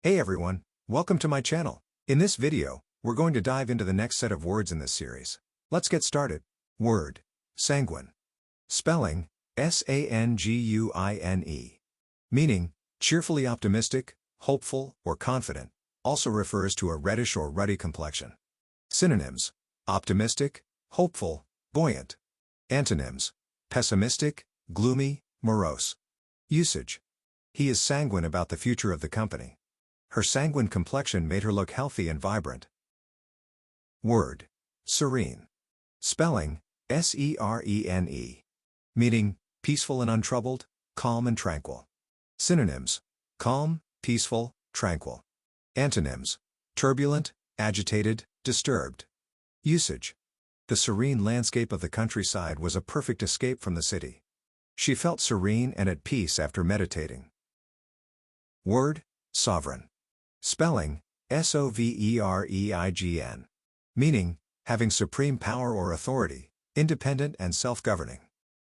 Hey everyone, welcome to my channel. In this video, we're going to dive into the next set of words in this series. Let's get started. Word: sanguine. Spelling: S-A-N-G-U-I-N-E. Meaning: cheerfully optimistic, hopeful, or confident. Also refers to a reddish or ruddy complexion. Synonyms: optimistic, hopeful, buoyant. Antonyms: pessimistic, gloomy, morose. Usage: he is sanguine about the future of the company. Her sanguine complexion made her look healthy and vibrant. Word: serene. Spelling: S-E-R-E-N-E. Meaning: peaceful and untroubled, calm and tranquil. Synonyms: calm, peaceful, tranquil. Antonyms: turbulent, agitated, disturbed. Usage: the serene landscape of the countryside was a perfect escape from the city. She felt serene and at peace after meditating. Word: sovereign. Spelling: S-O-V-E-R-E-I-G-N. Meaning: having supreme power or authority, independent and self-governing.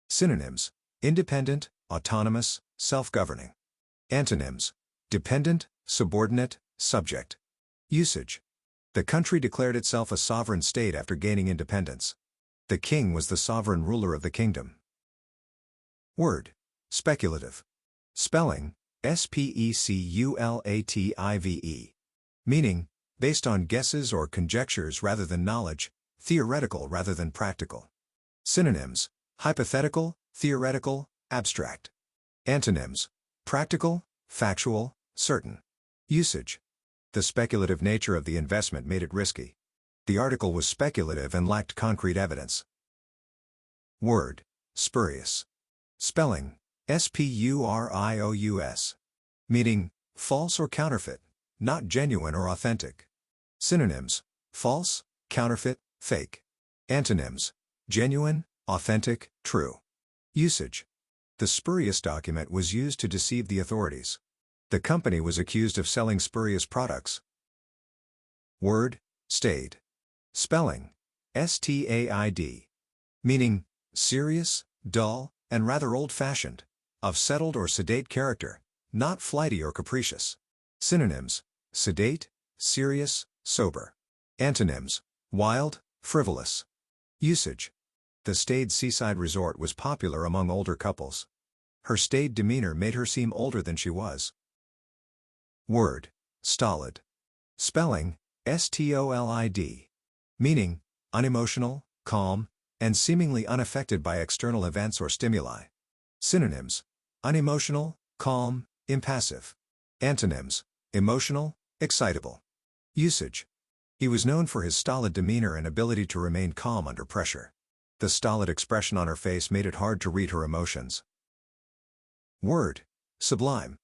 Synonyms: independent, autonomous, self-governing. Antonyms: dependent, subordinate, subject. Usage: the country declared itself a sovereign state after gaining independence. The king was the sovereign ruler of the kingdom. Word: speculative. Spelling: S-P-E-C-U-L-A-T-I-V-E. Meaning: based on guesses or conjectures rather than knowledge, theoretical rather than practical. Synonyms: hypothetical, theoretical, abstract. Antonyms: practical, factual, certain. Usage: the speculative nature of the investment made it risky. The article was speculative and lacked concrete evidence. Word: spurious. Spelling: S-P-U-R-I-O-U-S. Meaning: false or counterfeit, not genuine or authentic. Synonyms: false, counterfeit, fake. Antonyms: genuine, authentic, true. Usage: the spurious document was used to deceive the authorities. The company was accused of selling spurious products. Word: staid. Spelling: S-T-A-I-D. Meaning: serious, dull, and rather old-fashioned, of settled or sedate character, not flighty or capricious. Synonyms: sedate, serious, sober. Antonyms: wild, frivolous. Usage: the staid seaside resort was popular among older couples. Her staid demeanor made her seem older than she was. Word: stolid. Spelling: S-T-O-L-I-D. Meaning: unemotional, calm, and seemingly unaffected by external events or stimuli. Synonyms: unemotional, calm, impassive. Antonyms: emotional, excitable. Usage: he was known for his stolid demeanor and ability to remain calm under pressure. The stolid expression on her face made it hard to read her emotions. Word: sublime.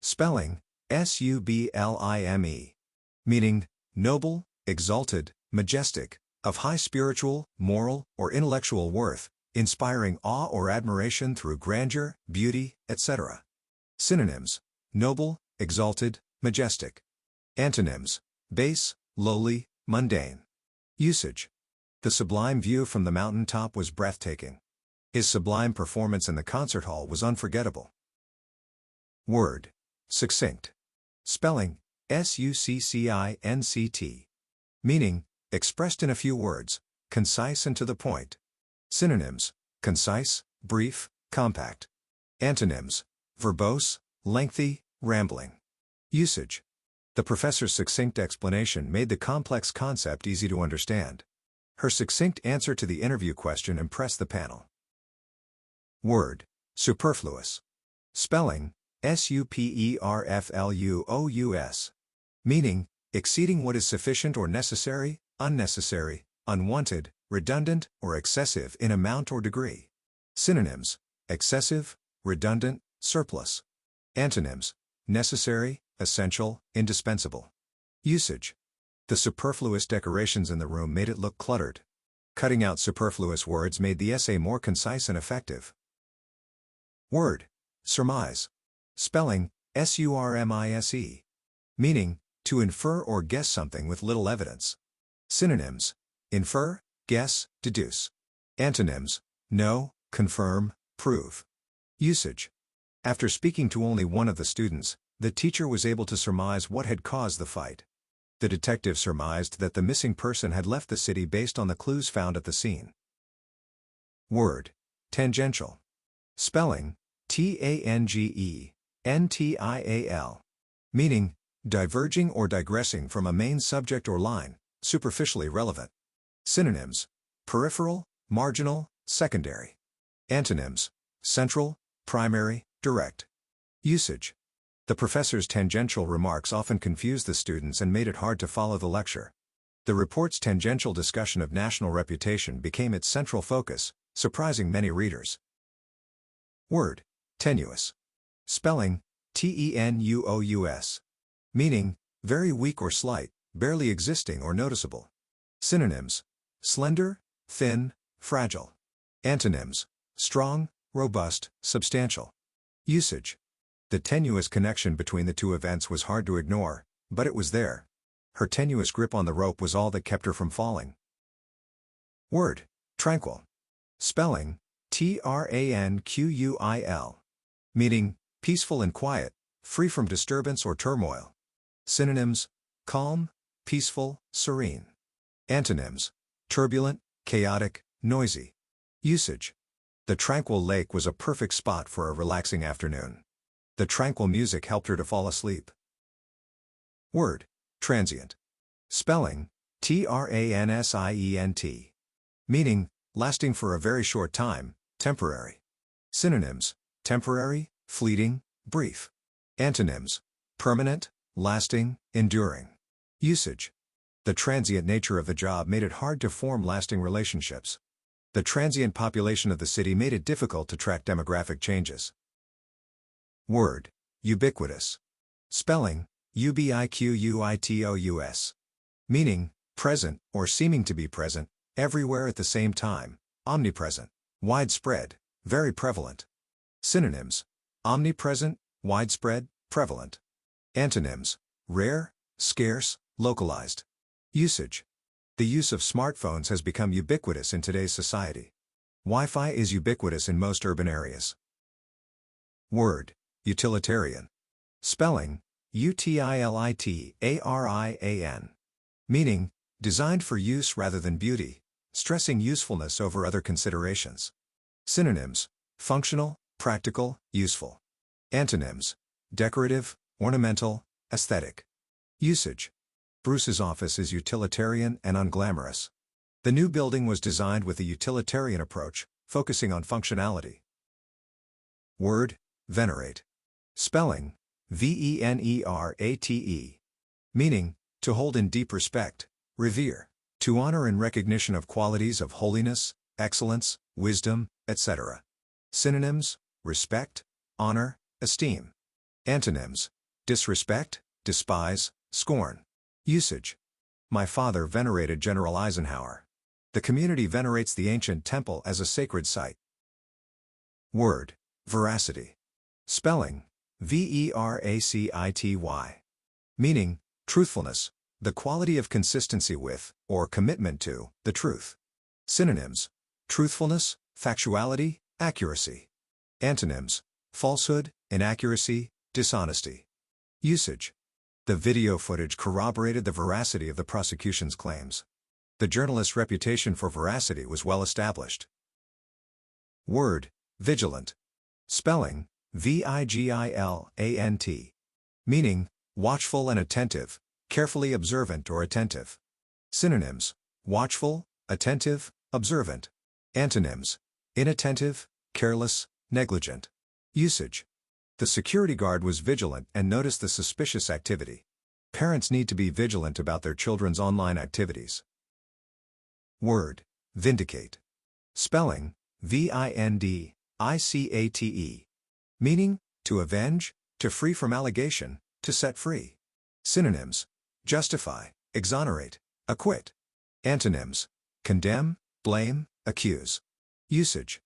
Spelling: S-U-B-L-I-M-E. Meaning: noble, exalted, majestic, of high spiritual, moral, or intellectual worth, inspiring awe or admiration through grandeur, beauty, etc. Synonyms: noble, exalted, majestic. Antonyms: base, lowly, mundane. Usage: the sublime view from the mountain top was breathtaking. His sublime performance in the concert hall was unforgettable. Word: succinct. Spelling: S-U-C-C-I-N-C-T. Meaning: expressed in a few words, concise and to the point. Synonyms: concise, brief, compact. Antonyms: verbose, lengthy, rambling. Usage: the professor's succinct explanation made the complex concept easy to understand. Her succinct answer to the interview question impressed the panel. Word: superfluous. Spelling: S-U-P-E-R-F-L-U-O-U-S. Meaning: exceeding what is sufficient or necessary, unnecessary, unwanted, redundant, or excessive in amount or degree. Synonyms: excessive, redundant, surplus. Antonyms: necessary, essential, indispensable. Usage: the superfluous decorations in the room made it look cluttered. Cutting out superfluous words made the essay more concise and effective. Word: surmise. Spelling: S-U-R-M-I-S-E. Meaning: to infer or guess something with little evidence. Synonyms: infer, guess, deduce. Antonyms: know, confirm, prove. Usage: after speaking to only one of the students, The teacher was able to surmise what had caused the fight. The detective surmised that the missing person had left the city based on the clues found at the scene. Word: tangential. Spelling: T-A-N-G-E-N-T-I-A-L. Meaning: diverging or digressing from a main subject or line, superficially relevant. Synonyms: peripheral, marginal, secondary. Antonyms: central, primary, direct. Usage: the professor's tangential remarks often confused the students and made it hard to follow the lecture. The report's tangential discussion of national reputation became its central focus, surprising many readers. Word: tenuous. Spelling: T-E-N-U-O-U-S. Meaning: very weak or slight, barely existing or noticeable. Synonyms: slender, thin, fragile. Antonyms: strong, robust, substantial. Usage: the tenuous connection between the two events was hard to ignore, but it was there. Her tenuous grip on the rope was all that kept her from falling. Word: tranquil. Spelling: T-R-A-N-Q-U-I-L. Meaning: peaceful and quiet, free from disturbance or turmoil. Synonyms: calm, peaceful, serene. Antonyms: turbulent, chaotic, noisy. Usage: the tranquil lake was a perfect spot for a relaxing afternoon. The tranquil music helped her to fall asleep. Word: transient. Spelling: T-R-A-N-S-I-E-N-T. Meaning: lasting for a very short time, temporary. Synonyms: temporary, fleeting, brief. Antonyms: permanent, lasting, enduring. Usage: the transient nature of the job made it hard to form lasting relationships. The transient population of the city made it difficult to track demographic changes. Word: ubiquitous. Spelling: U-B-I-Q-U-I-T-O-U-S. Meaning: present, or seeming to be present, everywhere at the same time, omnipresent, widespread, very prevalent. Synonyms: omnipresent, widespread, prevalent. Antonyms: rare, scarce, localized. Usage: the use of smartphones has become ubiquitous in today's society. Wi-Fi is ubiquitous in most urban areas. Word: utilitarian. Spelling: U-T-I-L-I-T-A-R-I-A-N. Meaning: designed for use rather than beauty, stressing usefulness over other considerations. Synonyms: functional, practical, useful. Antonyms: decorative, ornamental, aesthetic. Usage: Bruce's office is utilitarian and unglamorous. The new building was designed with a utilitarian approach, focusing on functionality. Word: venerate. Spelling: V-E-N-E-R-A-T-E. Meaning: to hold in deep respect, revere, to honor in recognition of qualities of holiness, excellence, wisdom, etc. Synonyms: respect, honor, esteem. Antonyms: disrespect, despise, scorn. Usage: my father venerated General Eisenhower. The community venerates the ancient temple as a sacred site. Word: veracity. Spelling: V-E-R-A-C-I-T-Y. Meaning: truthfulness, the quality of consistency with, or commitment to, the truth. Synonyms: truthfulness, factuality, accuracy. Antonyms: falsehood, inaccuracy, dishonesty. Usage: the video footage corroborated the veracity of the prosecution's claims. The journalist's reputation for veracity was well established. Word: vigilant. Spelling: V-I-G-I-L-A-N-T. Meaning: watchful and attentive, carefully observant or attentive. Synonyms: watchful, attentive, observant. Antonyms: inattentive, careless, negligent. Usage: the security guard was vigilant and noticed the suspicious activity. Parents need to be vigilant about their children's online activities. Word: vindicate. Spelling: V-I-N-D-I-C-A-T-E. Meaning: to avenge, to free from allegation, to set free. Synonyms: justify, exonerate, acquit. Antonyms: condemn, blame, accuse. Usage: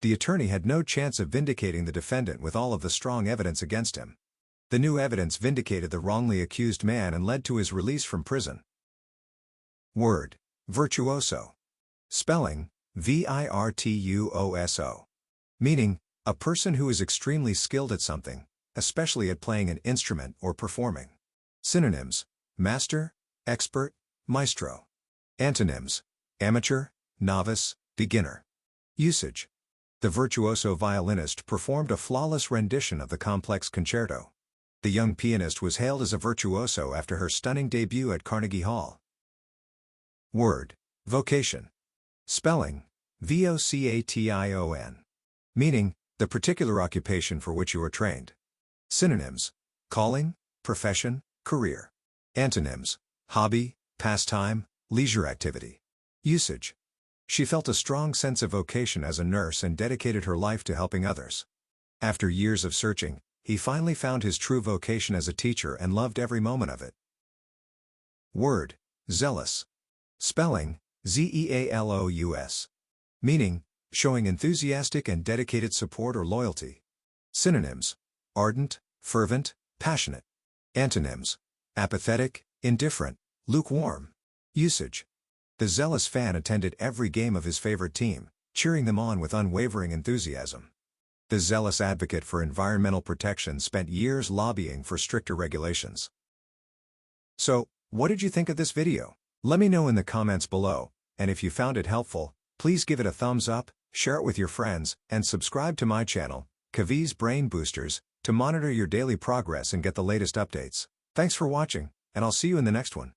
the attorney had no chance of vindicating the defendant with all of the strong evidence against him. The new evidence vindicated the wrongly accused man and led to his release from prison. Word: virtuoso. Spelling: V-I-R-T-U-O-S-O. Meaning: a person who is extremely skilled at something, especially at playing an instrument or performing. Synonyms: master, expert, maestro. Antonyms: amateur, novice, beginner. Usage: the virtuoso violinist performed a flawless rendition of the complex concerto. The young pianist was hailed as a virtuoso after her stunning debut at Carnegie Hall. Word: vocation. Spelling: vocation. Meaning: the particular occupation for which you are trained. Synonyms: calling, profession, career. Antonyms: hobby, pastime, leisure activity. Usage: she felt a strong sense of vocation as a nurse and dedicated her life to helping others. After years of searching, he finally found his true vocation as a teacher and loved every moment of it. Word: zealous. Spelling: zealous. Meaning: showing enthusiastic and dedicated support or loyalty. Synonyms: ardent, fervent, passionate. Antonyms: apathetic, indifferent, lukewarm. Usage: the zealous fan attended every game of his favorite team, cheering them on with unwavering enthusiasm. The zealous advocate for environmental protection spent years lobbying for stricter regulations. So, what did you think of this video? Let me know in the comments below, and if you found it helpful, please give it a thumbs up, share it with your friends, and subscribe to my channel, Kavi's Brain Boosters, to monitor your daily progress and get the latest updates. Thanks for watching, and I'll see you in the next one.